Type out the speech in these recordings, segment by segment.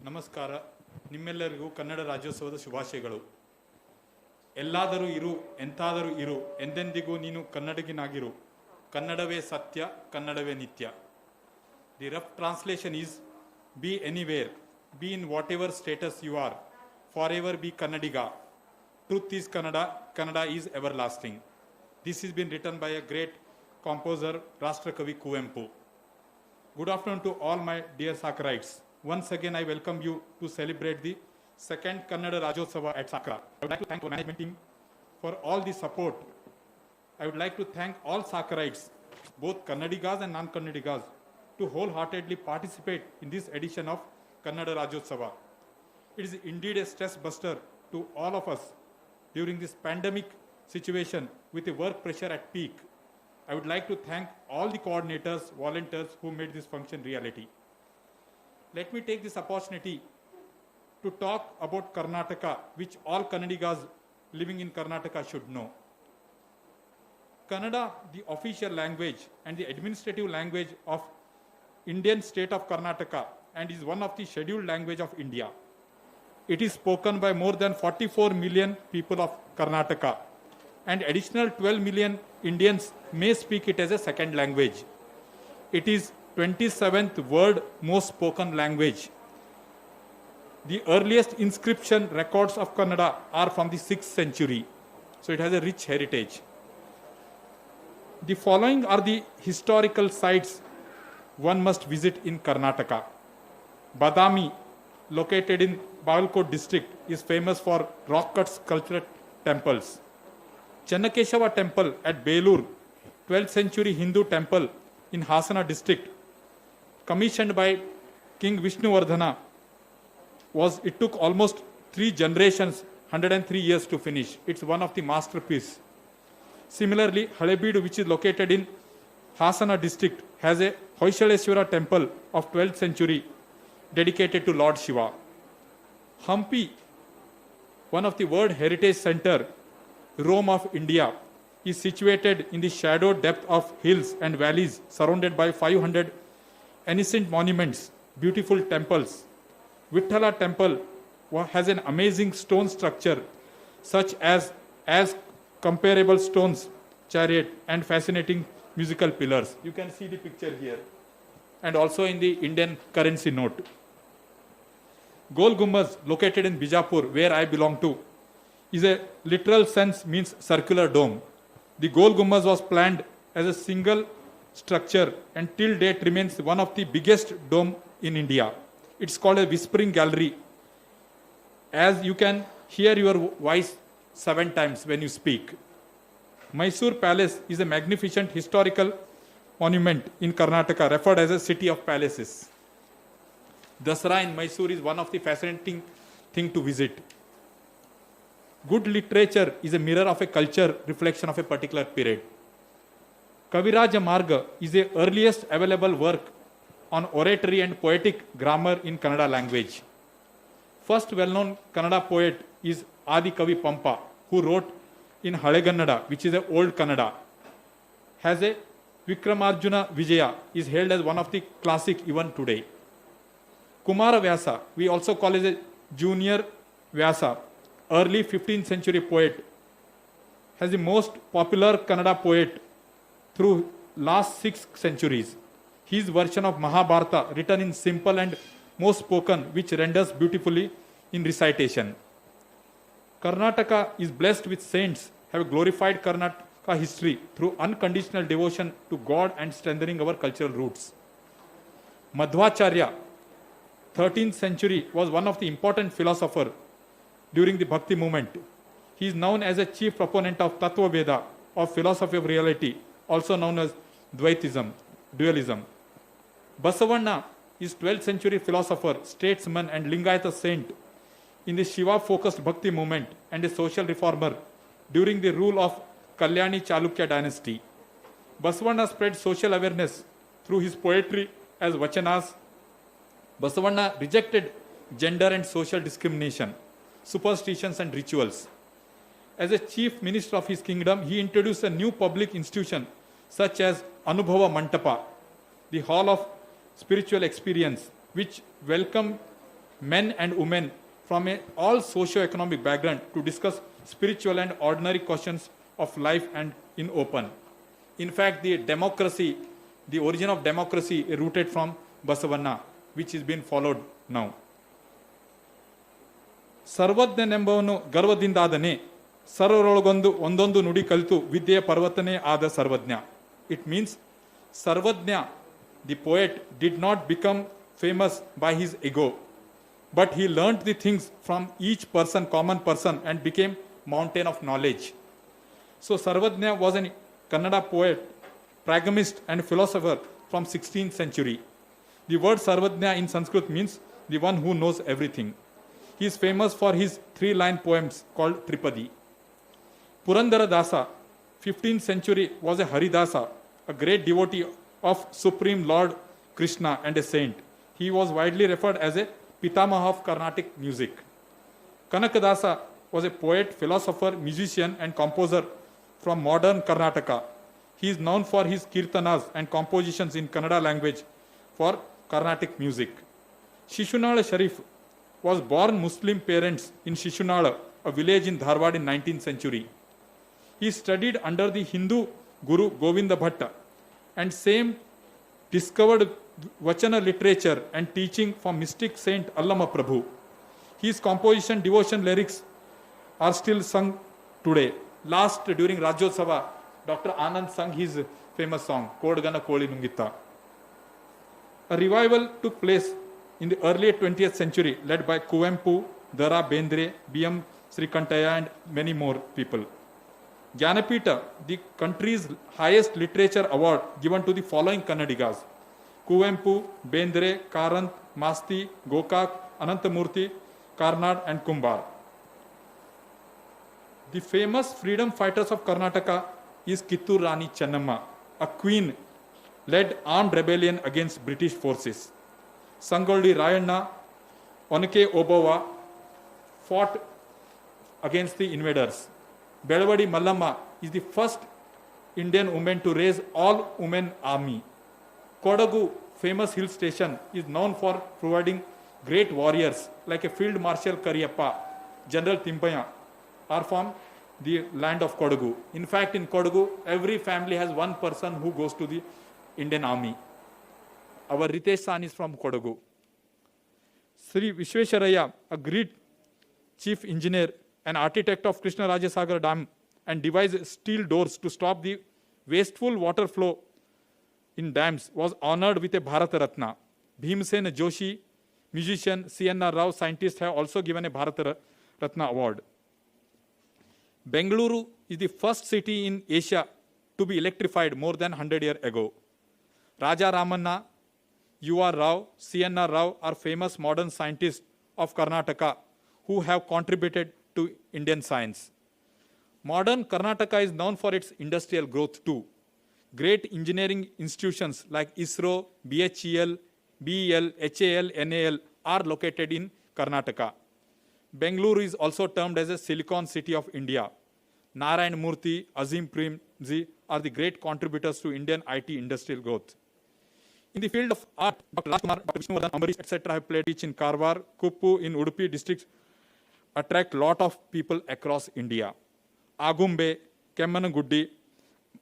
ನಮಸ್ಕಾರ. ನಿಮ್ಮೆಲ್ಲರಿಗೂ ಕನ್ನಡ ರಾಜ್ಯೋತ್ಸವದ ಶುಭಾಶಯಗಳು. ಎಲ್ಲಾದರೂ ಇರು, ಎಂತಾದರೂ ಇರು, ಎಂದೆಂದಿಗೂ ನೀನು ಕನ್ನಡಿಗನಾಗಿರು. ಕನ್ನಡವೇ ಸತ್ಯ, ಕನ್ನಡವೇ ನಿತ್ಯ. The rough translation is, be anywhere, be in whatever status you are, forever be Kannadiga. Truth is Kannada, Kannada is everlasting. This has been written by a great composer, Rashtrakavi Kuvempu. Good afternoon to all my dear Sakarites. Once again, I welcome you to celebrate the second Kannada Rajyotsava at Sakra. I would like to thank the management team for all the support. I would like to thank all Sakarites, both Kannadigas and non-Kannadigas, to wholeheartedly participate in this edition of Kannada Rajyotsava. It is indeed a stress buster to all of us during this pandemic situation with the work pressure at peak. I would like to thank all the coordinators, volunteers who made this function reality. Let me take this opportunity to talk about Karnataka, which all Kannadigas living in Karnataka should know. Kannada, the official language and the administrative language of Indian state of Karnataka, and is one of the scheduled language of India. It is spoken by more than 44 million people of Karnataka, and additional 12 million Indians may speak it as a second language. It is 27th world most spoken language. The earliest inscription records of Kannada are from the 6th century, so it has a rich heritage. The following are the historical sites one must visit in Karnataka. Badami, located in Bagalkot district, is famous for rock-cut sculptured temples. Channakeshava temple at Belur, 12th century Hindu temple in Hasana district, commissioned by King Vishnuvardhana, it took almost 3 generations, 103 years to finish. It's one of the masterpiece. Similarly, Halebeedu, which is located in Hasana district, has a Hoyshaleshwara temple of 12th century dedicated to Lord Shiva. Hampi, one of the World Heritage Center, Rome of India, is situated in the shadowed depth of hills and valleys surrounded by 500 ancient monuments, beautiful temples. Vithala temple has an amazing stone structure such as comparable stones, chariot, and fascinating musical pillars. You can see the picture here, and also in the Indian currency note. Gol Gumbaz, located in Bijapur, where I belong to, is a literal sense means circular dome. The Gol Gumbaz was planned as a single structure and till date remains one of the biggest dome in India. It's called a whispering gallery, as you can hear your voice 7 times when you speak. Mysore Palace is a magnificent historical monument in Karnataka, referred as a city of palaces. Dasara in Mysore is one of the fascinating thing to visit. Good literature is a mirror of a culture, reflection of a particular period. Kaviraja Marga is the earliest available work on oratory and poetic grammar in Kannada language. First well-known Kannada poet is Adi Kavi Pampa, who wrote in Halegannada, which is a old Kannada. Has a Vikramarjuna Vijaya, is hailed as one of the classic even today. Kumara Vyasa, we also call as a junior Vyasa, early 15th century poet, has the most popular Kannada poet through last 6 centuries. His version of Mahabharata, written in simple and most spoken, which renders beautifully in recitation. Karnataka is blessed with saints, have glorified Karnataka history through unconditional devotion to God and strengthening our cultural roots. Madhvacharya, 13th century, was one of the important philosopher during the Bhakti movement. He is known as a chief proponent of Tattva Veda, of philosophy of reality, also known as Dvaitism, dualism. Basavanna is 12th century philosopher, statesman and Lingayata saint in the Shiva-focused Bhakti movement and a social reformer during the rule of Kalyani Chalukya dynasty. Basavanna spread social awareness through his poetry as Vachanas. Basavanna rejected gender and social discrimination, superstitions and rituals. As a chief minister of his kingdom, he introduced a new public institution such as Anubhava Mantapa, the hall of spiritual experience, which welcomed men and women from all socio-economic background to discuss spiritual and ordinary questions of life and in open. In fact, the origin of democracy is rooted from Basavanna, which is being followed now. ಸರ್ವಜ್ಞನೆಂಬವನು ಗರ್ವದಿಂದಾದನೆ ಸರ್ವರೊಳಗೊಂದು ಒಂದೊಂದು ನುಡಿ ಕಲಿತು ವಿದ್ಯೆಯ ಪರ್ವತನೇ ಆದ ಸರ್ವಜ್ಞ. It means Sarvajna, the poet, did not become famous by his ego, but he learnt the things from each person, common person, and became mountain of knowledge. So Sarvajna was a Kannada poet, pragmatist and philosopher from 16th century. The word Sarvajna in Sanskrit means the one who knows everything. He is famous for his 3-line poems called Tripadi. Purandara Dasa, 15th century, was a Haridasa, a great devotee of Supreme Lord Krishna and a saint. He was widely referred as a Pitamaha of Carnatic music. Kanakadasa was a poet, philosopher, musician and composer from modern Karnataka. He is known for his kirtanas and compositions in Kannada language for Carnatic music. Shishunala Sharif was born Muslim parents in Shishunala, a village in Dharwad in 19th century. He studied under the Hindu Guru Govinda Bhatta and same discovered Vachana literature and teaching from mystic Saint Allama Prabhu. His composition, devotion lyrics are still sung today. Last, during Rajyotsava, Dr. Anand sang his famous song, Kodgana Koli Nungita. A revival took place in the early 20th century, led by Kuvempu, Dara Bendre, B.M. Srikantaya and many more people. Jnanapita, the country's highest literature award given to the following Kannadigas: Kuvempu, Bendre, Karant, Masti, Gokak, Anantamurthy, Karnad and Kumbar. The famous freedom fighters of Karnataka is Kittur Rani Chennamma, a queen led armed rebellion against British forces. Sangoldi Rayanna, Onke Obawa fought against the invaders. Belavadi Mallamma is the first Indian woman to raise all women army. Kodagu, famous hill station, is known for providing great warriors like a Field Marshal Kariyappa, General Timpaya, are from the land of Kodagu. In fact, in Kodagu, every family has one person who goes to the Indian army. Our Ritesh San is from Kodagu. Sri Vishwesharaya, a great chief engineer and architect of Krishna Rajasagar Dam, and devised steel doors to stop the wasteful water flow in dams, was honored with a Bharata Ratna. Bhimsen Joshi, musician, C.N.R. Rao, scientist, have also given a Bharata Ratna award. Bengaluru is the first city in Asia to be electrified more than 100 years ago. Raja Ramanna, U.R. Rao, C.N.R. Rao are famous modern scientists of Karnataka who have contributed to Indian science. Modern Karnataka is known for its industrial growth too. Great engineering institutions like ISRO, BHEL, BEL, HAL, NAL are located in Karnataka. Bengaluru is also termed as a Silicon City of India. Narayan Murthy, Azim Premji are the great contributors to Indian IT industrial growth. In the field of art, Dr. Rajkumar, Dr. Vishnuvardhan, Ambarish, etc. have played in Karwar, Kuppu, in Udupi districts, attract lot of people across India. Agumbe, Kemmanaguddi,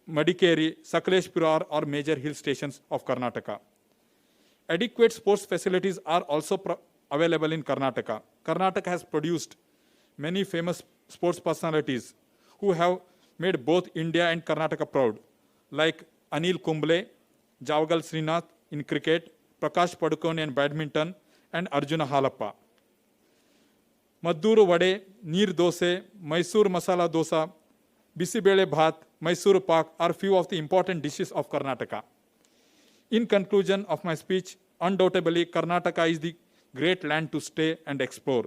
Madikeri, Sakaleshpura are major hill stations of Karnataka. Adequate sports facilities are also available in Karnataka. Karnataka has produced many famous sports personalities who have made both India and Karnataka proud, like Anil Kumble, Javagal Srinath in cricket, Prakash Padukone in badminton, and Arjuna Halappa. Madduru Vade, Neer Dose, Mysore Masala Dosa, Bisibele Bhat, Mysore Pak are few of the important dishes of Karnataka. In conclusion of my speech, undoubtedly Karnataka is the great land to stay and explore.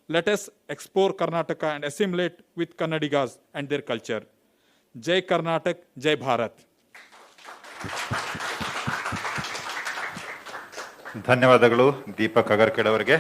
Let us explore Karnataka and assimilate with Kannadigas and their culture. Jai Karnatak, Jai Bharat. ಧನ್ಯವಾದಗಳು ದೀಪಕ್ ಅಗರ್ಕೇಡ್ ಅವರಿಗೆ.